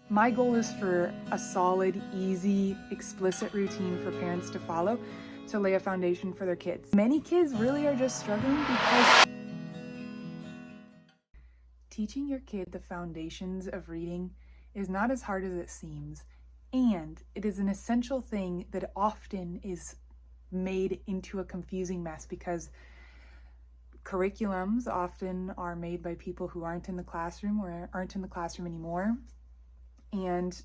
My goal is for a solid, easy, explicit routine for parents to follow to lay a foundation for their kids. Many kids really are just struggling because teaching your kid the foundations of reading is not as hard as it seems, and it is an essential thing that often is made into a confusing mess because curriculums often are made by people who aren't in the classroom or aren't in the classroom anymore, and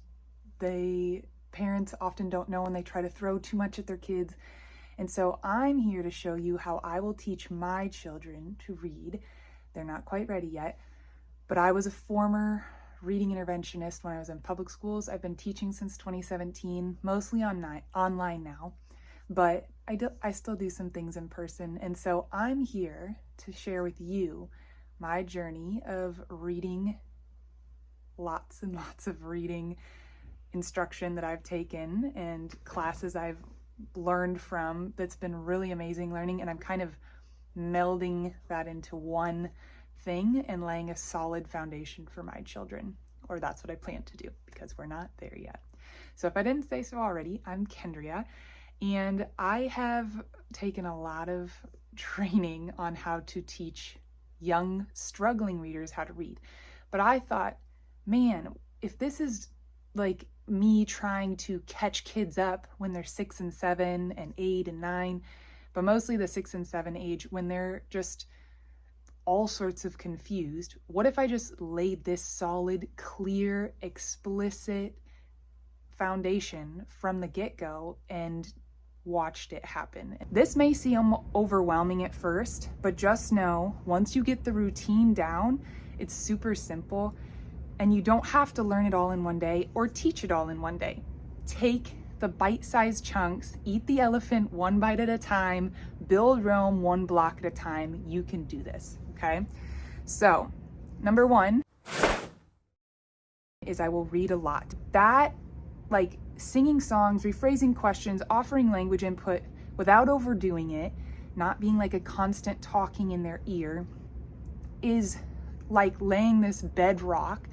parents often don't know and they try to throw too much at their kids. And so I'm here to show you how I will teach my children to read. They're not quite ready yet, but I was a former reading interventionist when I was in public schools. I've been teaching since 2017, mostly online now, but I still do some things in person. And so I'm here to share with you my journey of reading, lots and lots of reading instruction that I've taken and classes I've learned from that's been really amazing learning, and I'm kind of melding that into one thing and laying a solid foundation for my children, or that's what I plan to do because we're not there yet. So if I didn't say so already, I'm Kendria, and I have taken a lot of training on how to teach young struggling readers how to read. But I thought, man, if this is like me trying to catch kids up when they're 6 and 7 and 8 and 9, but mostly the 6 and 7 age when they're just all sorts of confused, what if I just laid this solid, clear, explicit foundation from the get-go and watched it happen? This may seem overwhelming at first, but just know once you get the routine down, it's super simple, and you don't have to learn it all in one day or teach it all in one day. Take the bite-sized chunks, eat the elephant one bite at a time, build Rome one block at a time. You can do this, okay? So, number one is I will read a lot. That, like singing songs, rephrasing questions, offering language input without overdoing it, not being like a constant talking in their ear, is like laying this bedrock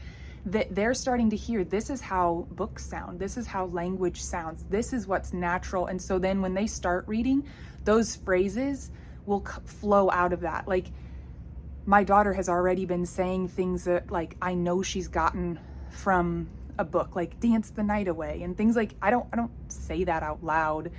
that they're starting to hear. This is how books sound. This is how language sounds. This is what's natural. And so then when they start reading, those phrases will flow out of that. Like my daughter has already been saying things that like I know she's gotten from a book, like Dance the Night Away and things like, I don't say that out loud,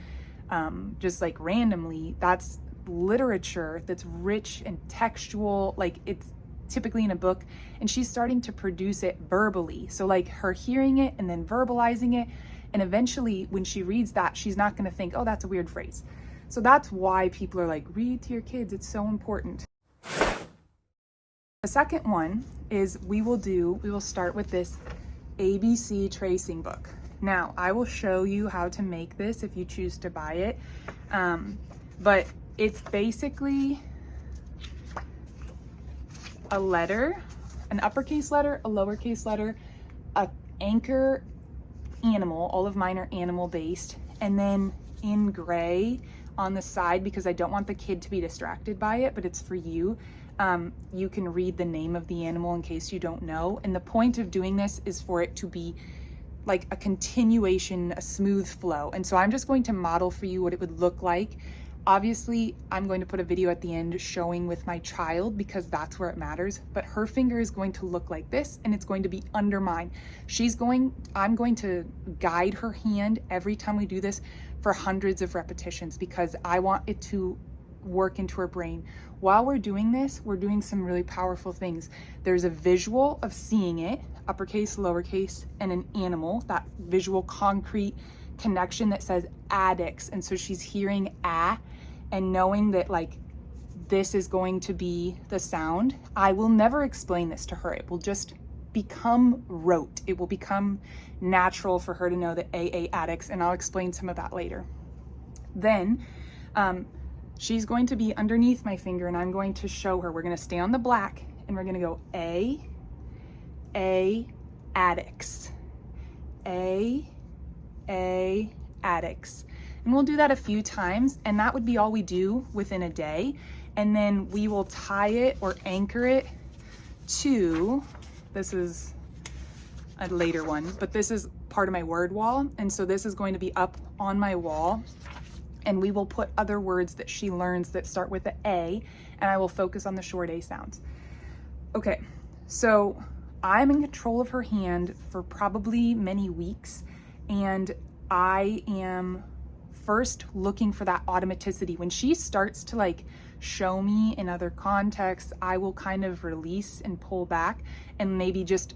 just like randomly. That's literature that's rich and textual, like it's typically in a book, and she's starting to produce it verbally. So like her hearing it and then verbalizing it, and eventually when she reads that, she's not going to think, oh, that's a weird phrase. So that's why people are like, read to your kids, it's so important. The second one is we will start with this ABC tracing book. Now I will show you how to make this if you choose to buy it, but it's basically a letter, an uppercase letter, a lowercase letter, a anchor animal. All of mine are animal based, and then in gray on the side, because I don't want the kid to be distracted by it, but it's for you. You can read the name of the animal in case you don't know. And the point of doing this is for it to be like a continuation, a smooth flow. And so I'm just going to model for you what it would look like. Obviously, I'm going to put a video at the end showing with my child because that's where it matters, but her finger is going to look like this and it's going to be under mine. I'm going to guide her hand every time we do this for hundreds of repetitions because I want it to work into her brain. While we're doing this, we're doing some really powerful things. There's a visual of seeing it, uppercase, lowercase, and an animal, that visual concrete connection that says addicts. And so she's hearing and knowing that like this is going to be the sound. I will never explain this to her. It will just become rote. It will become natural for her to know that addicts, and I'll explain some of that later. Then she's going to be underneath my finger and I'm going to show her. We're going to stay on the black and we're going to go addicts, addicts. And we'll do that a few times, and that would be all we do within a day. And then we will tie it or anchor it to, this is a later one, but this is part of my word wall. And so this is going to be up on my wall, and we will put other words that she learns that start with the A, and I will focus on the short A sounds. Okay, so I'm in control of her hand for probably many weeks, and I am first looking for that automaticity. When she starts to like show me in other contexts, I will kind of release and pull back and maybe just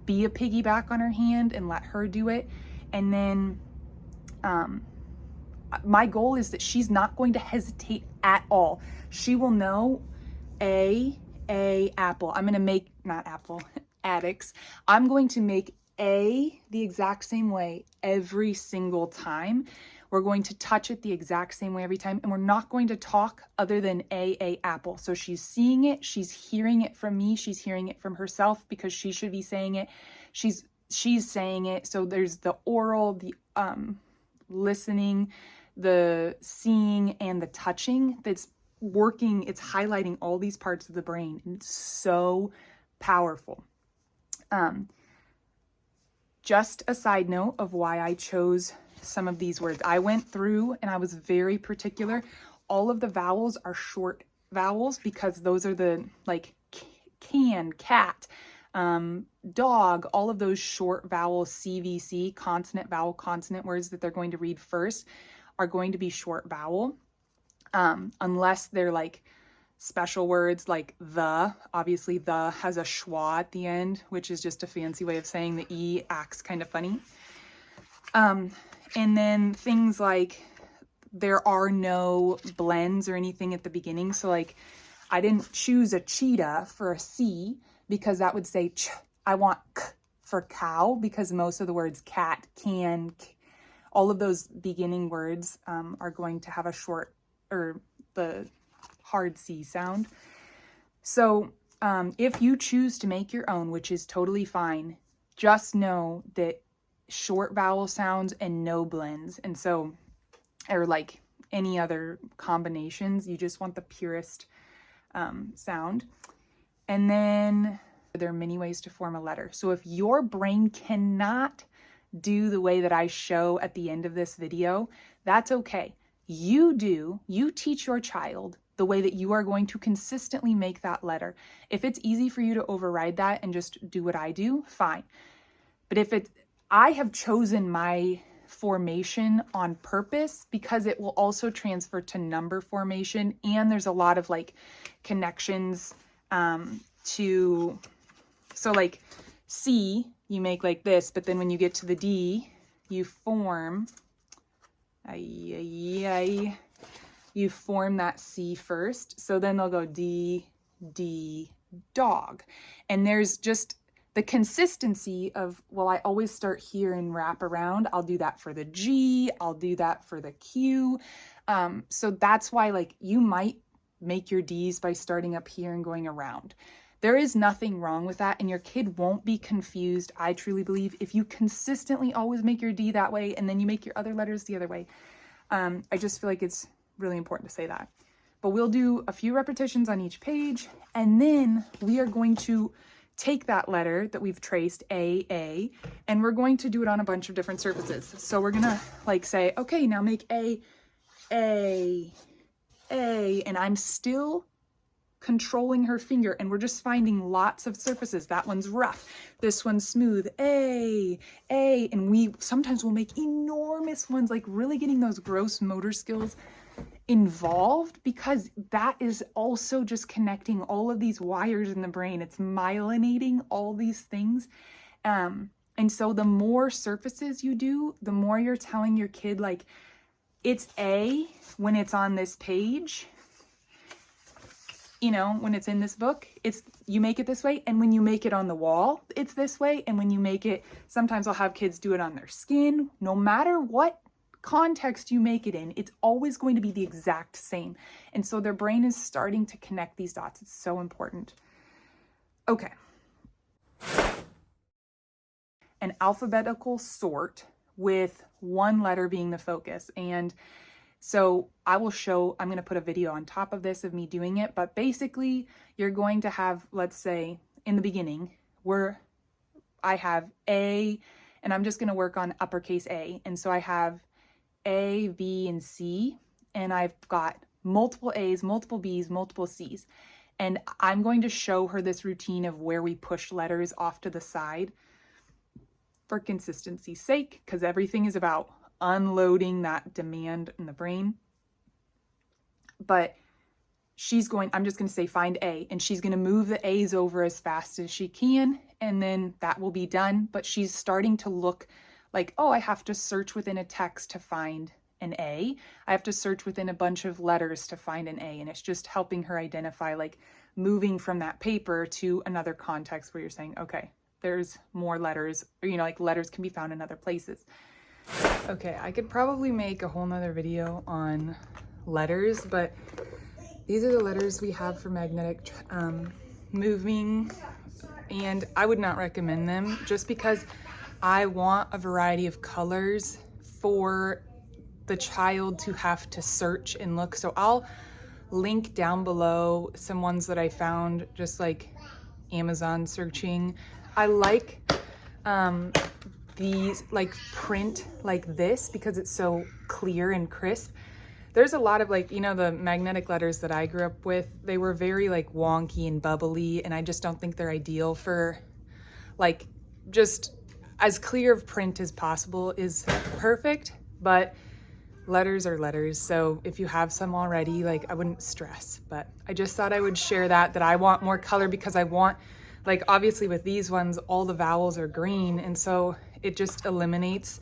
be a piggyback on her hand and let her do it. And then my goal is that she's not going to hesitate at all. She will know A, apple. I'm going to make, not apple, addicts. I'm going to make A the exact same way every single time. We're going to touch it the exact same way every time, and we're not going to talk other than A, apple. So she's seeing it, she's hearing it from me, she's hearing it from herself because she should be saying it. She's saying it. So there's the oral, the listening, the seeing, and the touching that's working. It's highlighting all these parts of the brain, and it's so powerful. Just a side note of why I chose some of these words. I went through and I was very particular. All of the vowels are short vowels because those are the like can, cat, dog, all of those short vowel CVC, consonant, vowel, consonant words that they're going to read first are going to be short vowel, unless they're like special words like the. Obviously the has a schwa at the end, which is just a fancy way of saying the E acts kind of funny. And then things like there are no blends or anything at the beginning. So like I didn't choose a cheetah for a C because that would say ch. I want k for cow because most of the words cat, can, all of those beginning words are going to have a short or the hard C sound. So if you choose to make your own, which is totally fine, just know that short vowel sounds and no blends. And so, or like any other combinations, you just want the purest sound. And then there are many ways to form a letter. So if your brain cannot do the way that I show at the end of this video, that's okay. You teach your child the way that you are going to consistently make that letter. If it's easy for you to override that and just do what I do, fine. But if I have chosen my formation on purpose because it will also transfer to number formation, and there's a lot of like connections to, so like C, you make like this, but then when you get to the D, you form, you form that C first. So then they'll go D, dog. And there's just the consistency of, well, I always start here and wrap around. I'll do that for the G, I'll do that for the Q. So that's why like you might make your Ds by starting up here and going around. There is nothing wrong with that, and your kid won't be confused, I truly believe, if you consistently always make your D that way and then you make your other letters the other way. I just feel like it's really important to say that. But we'll do a few repetitions on each page, and then we are going to take that letter that we've traced, A, and we're going to do it on a bunch of different surfaces. So we're gonna like say, okay, now make A, and I'm still controlling her finger, and we're just finding lots of surfaces. That one's rough, this one's smooth, A, and we sometimes will make enormous ones, like really getting those gross motor skills involved, because that is also just connecting all of these wires in the brain. It's myelinating all these things. And so the more surfaces you do, the more you're telling your kid like it's A when it's on this page, you know, when it's in this book, it's, you make it this way. And when you make it on the wall, it's this way. And when you make it, sometimes I'll have kids do it on their skin. No matter what context you make it in, it's always going to be the exact same. And so their brain is starting to connect these dots. It's so important. Okay. An alphabetical sort with one letter being the focus. And so I will show, I'm going to put a video on top of this of me doing it, but basically you're going to have, let's say in the beginning, I have A, and I'm just going to work on uppercase A. And so I have A, B, and C, and I've got multiple A's, multiple B's, multiple C's. And I'm going to show her this routine of where we push letters off to the side for consistency's sake, because everything is about unloading that demand in the brain. But I'm just going to say find A, and she's going to move the A's over as fast as she can, and then that will be done. But she's starting to look like, oh, I have to search within a text to find an A. I have to search within a bunch of letters to find an A. And it's just helping her identify, like, moving from that paper to another context where you're saying, okay, there's more letters, or, you know, like letters can be found in other places. Okay, I could probably make a whole nother video on letters, but these are the letters we have for magnetic moving, and I would not recommend them just because I want a variety of colors for the child to have to search and look. So I'll link down below some ones that I found just like Amazon searching. I like these like print like this because it's so clear and crisp. There's a lot of, like, you know, the magnetic letters that I grew up with, they were very like wonky and bubbly, and I just don't think they're ideal for, like, just as clear of print as possible is perfect, but letters are letters. So if you have some already, like, I wouldn't stress, but I just thought I would share that I want more color because I want, like, obviously with these ones, all the vowels are green. And so it just eliminates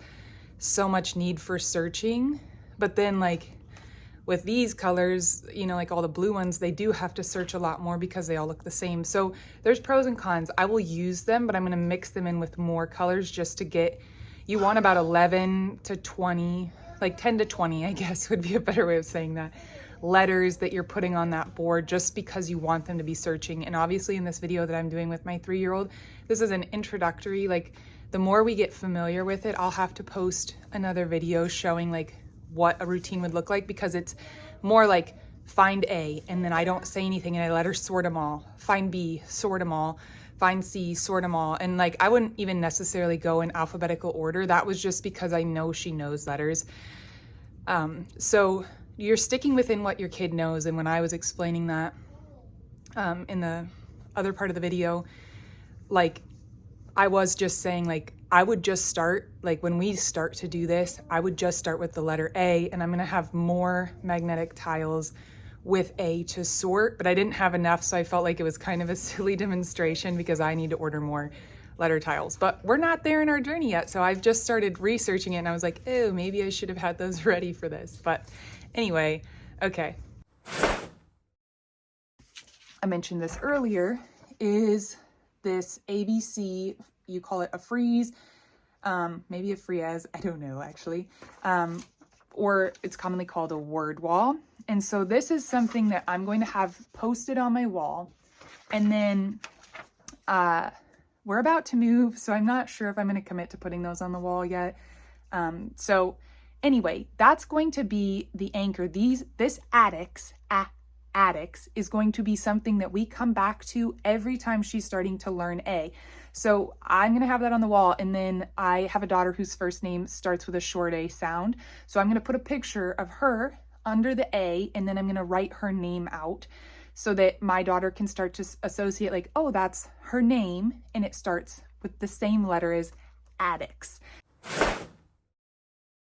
so much need for searching. But then, like, with these colors, you know, like all the blue ones, they do have to search a lot more because they all look the same. So there's pros and cons. I will use them, but I'm going to mix them in with more colors just to get, you want about 11 to 20, like 10 to 20, I guess would be a better way of saying that, letters that you're putting on that board just because you want them to be searching. And obviously in this video that I'm doing with my 3-year-old, this is an introductory. Like, the more we get familiar with it, I'll have to post another video showing like what a routine would look like, because it's more like find A, and then I don't say anything and I let her sort them all. Find B, sort them all. Find C, sort them all. And like, I wouldn't even necessarily go in alphabetical order. That was just because I know she knows letters. So you're sticking within what your kid knows. And when I was explaining that in the other part of the video, like, I was just saying, like, I would just start, like, when we start to do this, I would just start with the letter A, and I'm going to have more magnetic tiles with A to sort, but I didn't have enough, so I felt like it was kind of a silly demonstration because I need to order more letter tiles. But we're not there in our journey yet, so I've just started researching it, and I was like, oh, maybe I should have had those ready for this. But anyway, okay. I mentioned this earlier, is this ABC, you call it a freeze, maybe a frieze, I don't know actually, or it's commonly called a word wall. And so this is something that I'm going to have posted on my wall, and then we're about to move, so I'm not sure if I'm going to commit to putting those on the wall yet. So anyway, that's going to be the anchor. This addicts is going to be something that we come back to every time she's starting to learn A. So I'm going to have that on the wall, and then I have a daughter whose first name starts with a short A sound. So I'm going to put a picture of her under the A, and then I'm going to write her name out so that my daughter can start to associate, like, oh, that's her name, and it starts with the same letter as addicts.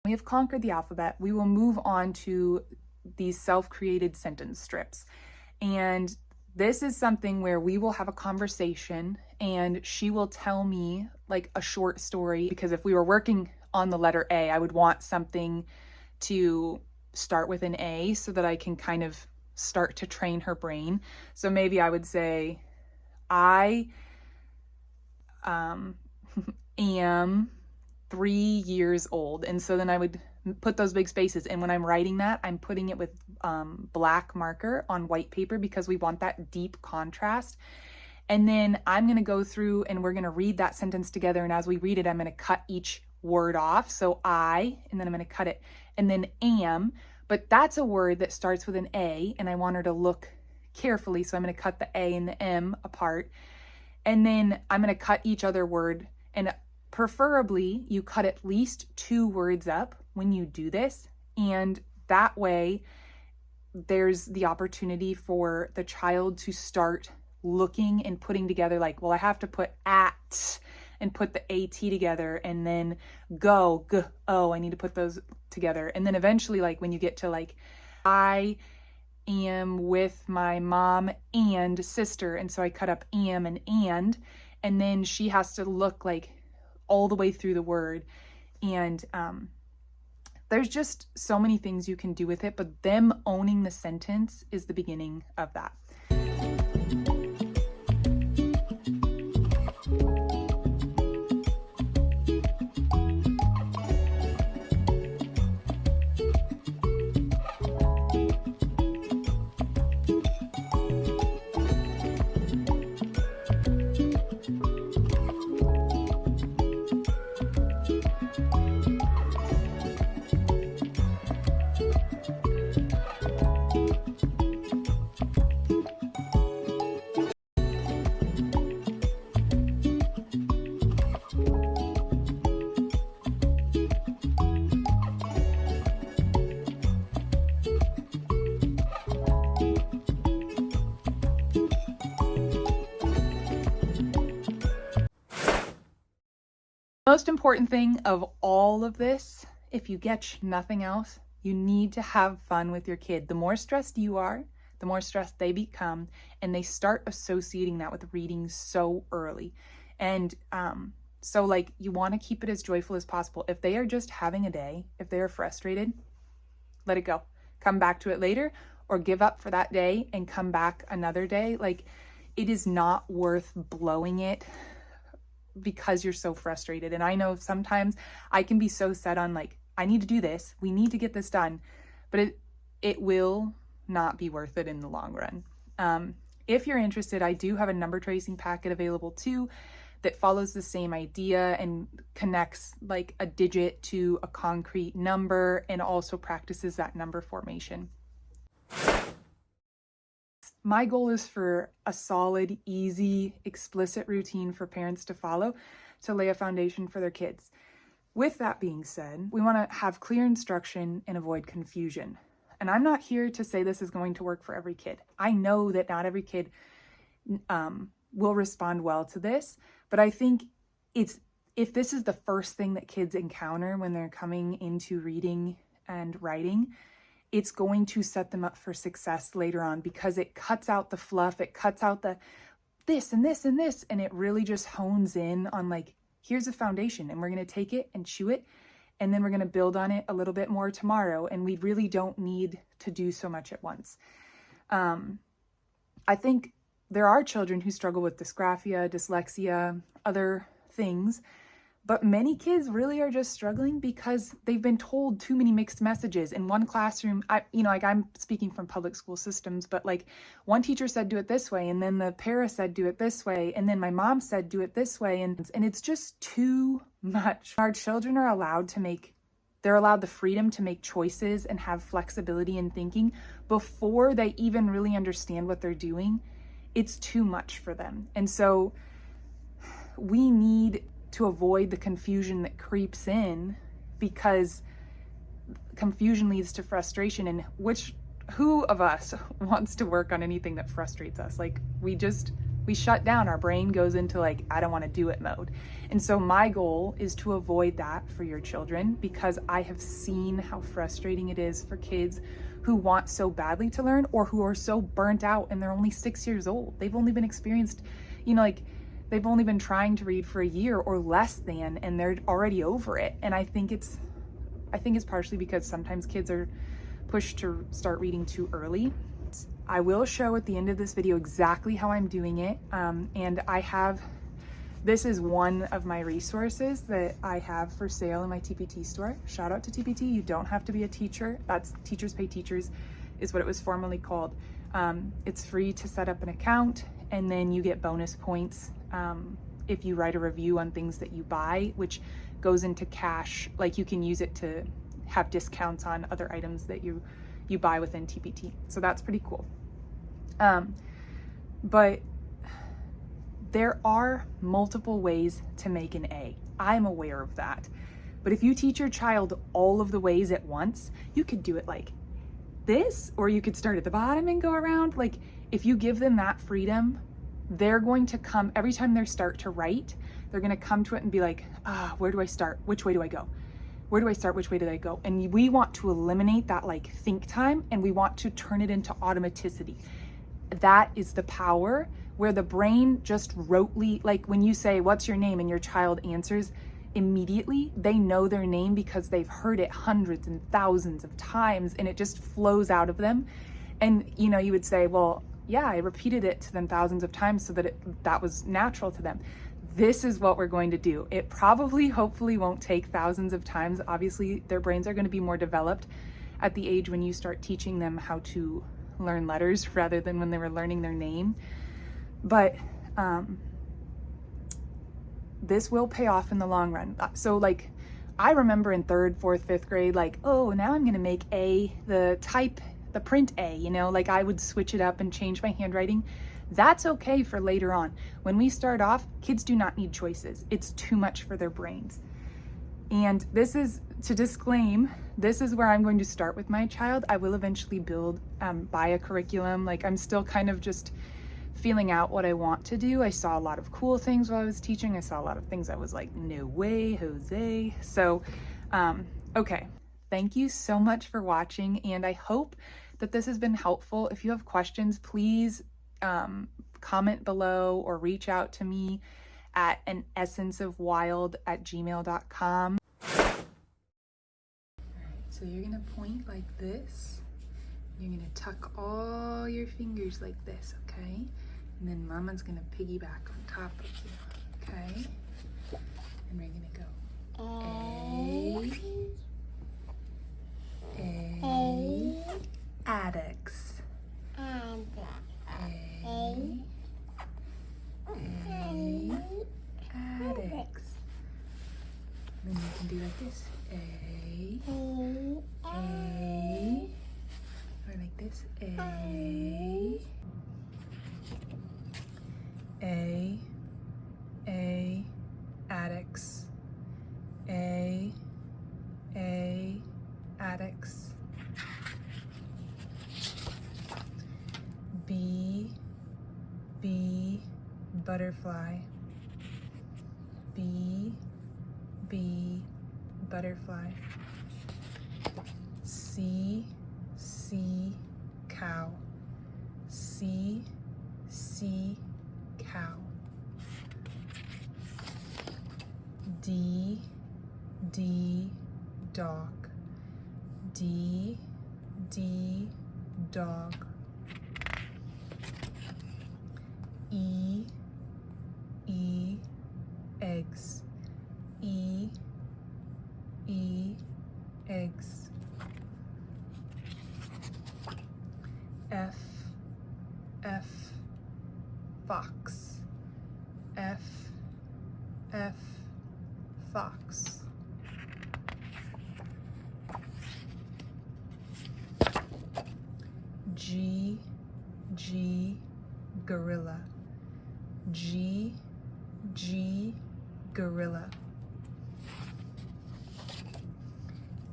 We have conquered the alphabet. We will move on to these self-created sentence strips. And this is something where we will have a conversation and she will tell me like a short story, because if we were working on the letter A, I would want something to start with an A so that I can kind of start to train her brain. So maybe I would say, I am 3 years old. And so then I would put those big spaces. And when I'm writing that, I'm putting it with black marker on white paper because we want that deep contrast. And then I'm going to go through and we're going to read that sentence together. And as we read it, I'm going to cut each word off. So I, and then I'm going to cut it, and then am, but that's a word that starts with an A, and I want her to look carefully. So I'm going to cut the A and the M apart. And then I'm going to cut each other word And preferably you cut at least 2 words up when you do this. And that way there's the opportunity for the child to start looking and putting together, like, well, I have to put at and put the AT together, and then go, I need to put those together. And then eventually, like when you get to like, I am with my mom and sister, and so I cut up am and then she has to look like all the way through the word. And there's just so many things you can do with it, but them owning the sentence is the beginning of that. Most important thing of all of this, if you get nothing else, you need to have fun with your kid. The more stressed you are, the more stressed they become, and they start associating that with reading so early. And so like you want to keep it as joyful as possible. If they are just having a day, if they are frustrated, let it go. Come back to it later, or give up for that day and come back another day. Like, it is not worth blowing it because you're so frustrated. And I know sometimes I can be so set on like, I need to do this, we need to get this done, but it will not be worth it in the long run. If you're interested, I do have a number tracing packet available too that follows the same idea and connects like a digit to a concrete number and also practices that number formation. My goal is for a solid, easy, explicit routine for parents to follow to lay a foundation for their kids. With that being said, we want to have clear instruction and avoid confusion. And I'm not here to say this is going to work for every kid. I know that not every kid will respond well to this, but I think if this is the first thing that kids encounter when they're coming into reading and writing, it's going to set them up for success later on, because it cuts out the fluff, it cuts out the this and this and this, and it really just hones in on like, here's a foundation, and we're going to take it and chew it, and then we're going to build on it a little bit more tomorrow, and we really don't need to do so much at once. I think there are children who struggle with dysgraphia, dyslexia, other things, but many kids really are just struggling because they've been told too many mixed messages. In one classroom, I'm speaking from public school systems, but like one teacher said, do it this way. And then the para said, do it this way. And then my mom said, do it this way. And it's just too much. Our children are allowed they're allowed the freedom to make choices and have flexibility in thinking before they even really understand what they're doing. It's too much for them. And so we need to avoid the confusion that creeps in, because confusion leads to frustration, and who of us wants to work on anything that frustrates us? Like we shut down, our brain goes into like, I don't want to do it mode. And so my goal is to avoid that for your children, because I have seen how frustrating it is for kids who want so badly to learn, or who are so burnt out and they're only 6 years old. They've only been experienced, they've only been trying to read for a year or less than, and they're already over it. And I think it's partially because sometimes kids are pushed to start reading too early. I will show at the end of this video exactly how I'm doing it. And this is one of my resources that I have for sale in my TPT store. Shout out to TPT. You don't have to be a teacher. That's TeachersPayTeachers is what it was formerly called. It's free to set up an account, and then you get bonus points if you write a review on things that you buy, which goes into cash. Like you can use it to have discounts on other items that you buy within TPT. So that's pretty cool. But there are multiple ways to make an A. I'm aware of that. But if you teach your child all of the ways at once, you could do it like this, or you could start at the bottom and go around. Like, if you give them that freedom, they're going to come, every time they start to write, they're going to come to it and be like, where do I start? Which way do I go? Where do I start? Which way do I go? And we want to eliminate that like think time, and we want to turn it into automaticity. That is the power where the brain just rotely, like when you say, what's your name? And your child answers immediately, they know their name because they've heard it hundreds and thousands of times, and it just flows out of them. And you know, you would say, well, yeah, I repeated it to them thousands of times so that that was natural to them. This is what we're going to do. It probably, hopefully won't take thousands of times. Obviously, their brains are going to be more developed at the age when you start teaching them how to learn letters rather than when they were learning their name. But this will pay off in the long run. So like, I remember in 3rd, 4th, 5th grade, like, oh, now I'm gonna make A, the print A, you know, like I would switch it up and change my handwriting. That's okay for later on. When we start off, kids do not need choices. It's too much for their brains. And this is, to disclaim, this is where I'm going to start with my child. I will eventually build, buy a curriculum. Like, I'm still kind of just feeling out what I want to do. I saw a lot of cool things while I was teaching. I saw a lot of things I was like, no way, Jose. So, okay. Thank you so much for watching, and I hope that this has been helpful. If you have questions, please comment below or reach out to me at anessenceofwild@gmail.com. So you're gonna point like this. You're gonna tuck all your fingers like this, okay? And then Mama's gonna piggyback on top of you, okay? And we're gonna go A, addicts. Addicts. And then you can do like this. A, or like this. A, addicts. A, addicts. B, butterfly. B, butterfly. C, cow. C, cow. D, dog. D, dog. E, eggs. E, eggs. F, fox. F, fox. G, gorilla. G, gorilla.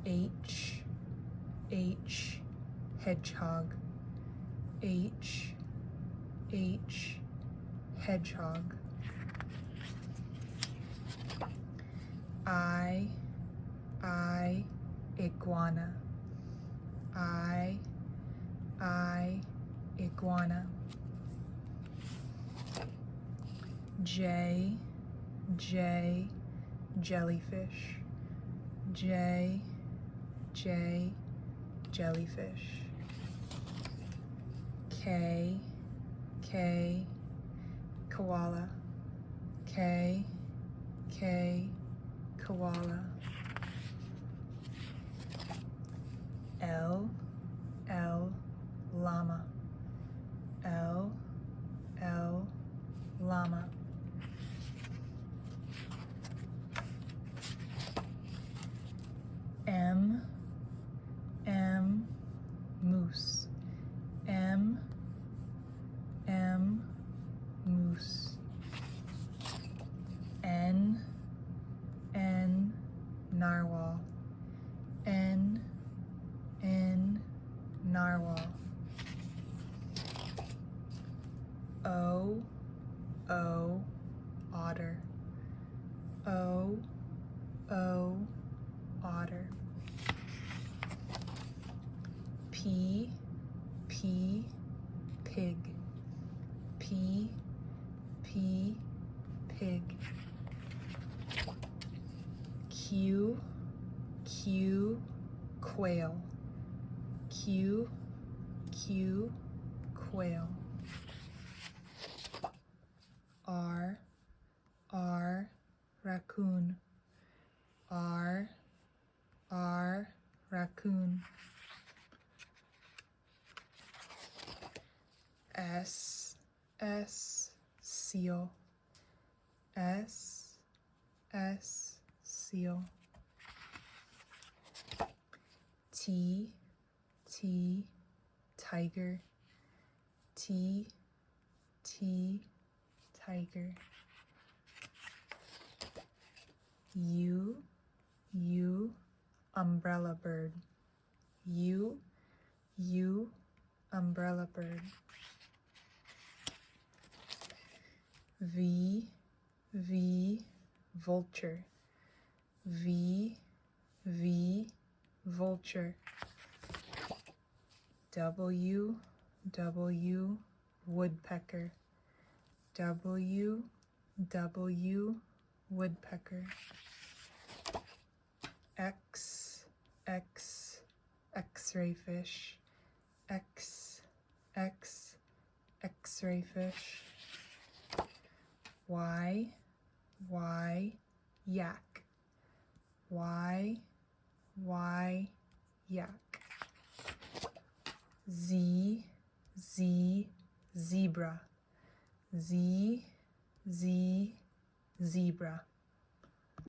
H, hedgehog. H, hedgehog. I, iguana. I, iguana. J, jellyfish. J, jellyfish. K, koala. K, koala. L, llama. L, llama. M, moose. M, moose. narwhal. N, narwhal. O, otter. O, otter. P, pig. P, pig. Q, quail. Q, quail. R, raccoon. R, raccoon. S, seal. S, seal. T, tiger. T, tiger. U, umbrella bird. U, umbrella bird. V, vulture. V, vulture. W, woodpecker. W, woodpecker. X, X-ray fish. X, X-ray fish. Y, yak. Y, yak. Z, zebra. Z, zebra.